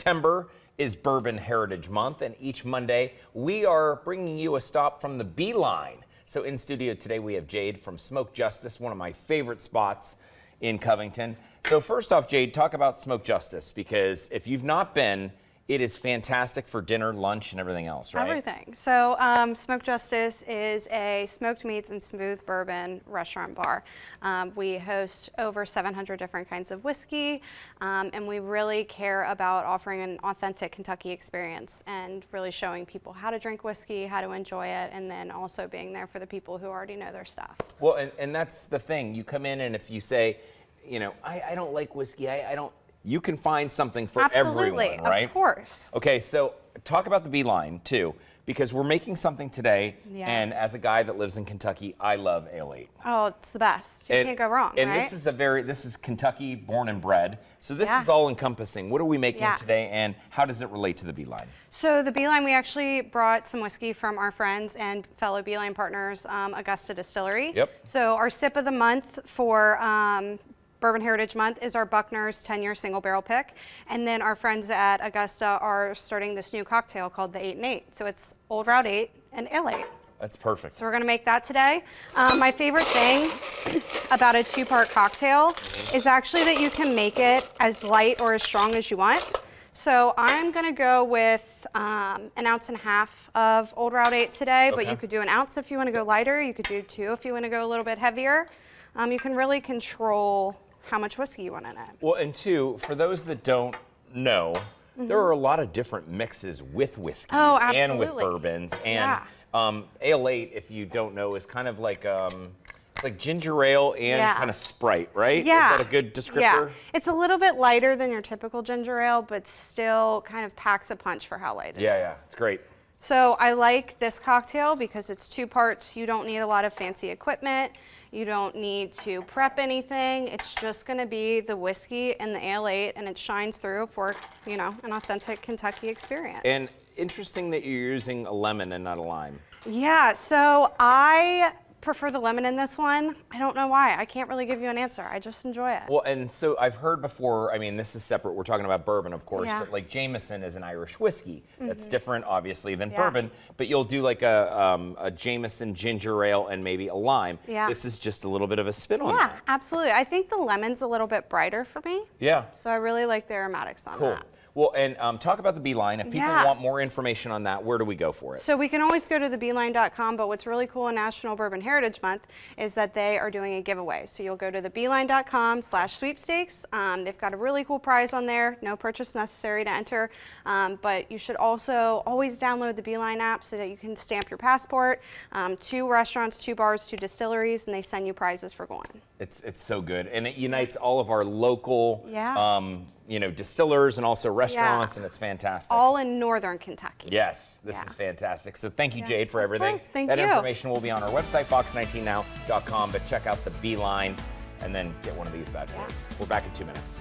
September is Bourbon Heritage Month, and each Monday we are bringing you a stop from the Beeline. So in studio today we have Jade from Smoke Justis, one of my favorite spots in Covington. So first off, Jade, talk about Smoke Justis, because if you've not been, it is fantastic for dinner, lunch, and everything else, right? Everything. So Smoke Justis is a smoked meats and smooth bourbon restaurant bar. We host over 700 different kinds of whiskey, and we really care about offering an authentic Kentucky experience and really showing people how to drink whiskey, how to enjoy it, and then also being there for the people who already know their stuff. Well, and that's the thing. You come in and if you say, you know, I don't like whiskey, I don't, you can find something for everyone, right? Of course. Okay, so talk about the Beeline too, because we're making something today, and as a guy that lives in Kentucky, I love Ale 8. Oh, it's the best. You can't go wrong, and right? this is Kentucky born and bred, so this is all encompassing. What are we making today, and how does it relate to the Beeline? So the Beeline, we actually brought some whiskey from our friends and fellow Beeline partners, Augusta Distillery. Yep. So our sip of the month for Bourbon Heritage Month is our Buckner's 10-year single barrel pick. And then our friends at Augusta are starting this new cocktail called the 8 and 8. So it's Old Route 8 and Ale 8. That's perfect. So we're gonna make that today. My favorite thing about a two-part cocktail is actually that you can make it as light or as strong as you want. So I'm gonna go with 1.5 ounces of Old Route 8 today, but you could do 1 ounce if you wanna go lighter. You could do 2 if you wanna go a little bit heavier. You can really control how much whiskey you want in it. Well, and two, for those that don't know, there are a lot of different mixes with whiskeys and with bourbons. And Ale 8, if you don't know, is kind of like it's like ginger ale and kind of Sprite, right? Yeah. Is that a good descriptor? Yeah. It's a little bit lighter than your typical ginger ale, but still kind of packs a punch for how light it is. Yeah, it's great. So I like this cocktail because it's 2 parts. You don't need a lot of fancy equipment. You don't need to prep anything. It's just gonna be the whiskey and the Ale 8, and it shines through for, you know, an authentic Kentucky experience. And interesting that you're using a lemon and not a lime. Yeah, so I prefer the lemon in this one. I don't know why. I can't really give you an answer. I just enjoy it. Well, and so I've heard before, I mean, this is separate. We're talking about bourbon, of course, but like Jameson is an Irish whiskey. That's different, obviously, than bourbon, but you'll do like a Jameson ginger ale and maybe a lime. This is just a little bit of a spin on that. Yeah, absolutely. I think the lemon's a little bit brighter for me. Yeah. So I really like the aromatics on that. Well, and talk about the Beeline. If people want more information on that, where do we go for it? So we can always go to thebeeline.com, but what's really cool in National Bourbon Heritage Month is that they are doing a giveaway. So you'll go to thebeeline.com/sweepstakes. They've got a really cool prize on there, no purchase necessary to enter, but you should also always download the Beeline app so that you can stamp your passport. 2 restaurants, 2 bars, 2 distilleries, and they send you prizes for going. It's so good, and it unites all of our local you know, distillers and also restaurants, and it's fantastic. All in northern Kentucky. Yes, this is fantastic. So thank you, Jade, for everything. Thank that you. information will be on our website, fox19now.com, but check out the Beeline and then get one of these bad boys. We're back in 2 minutes.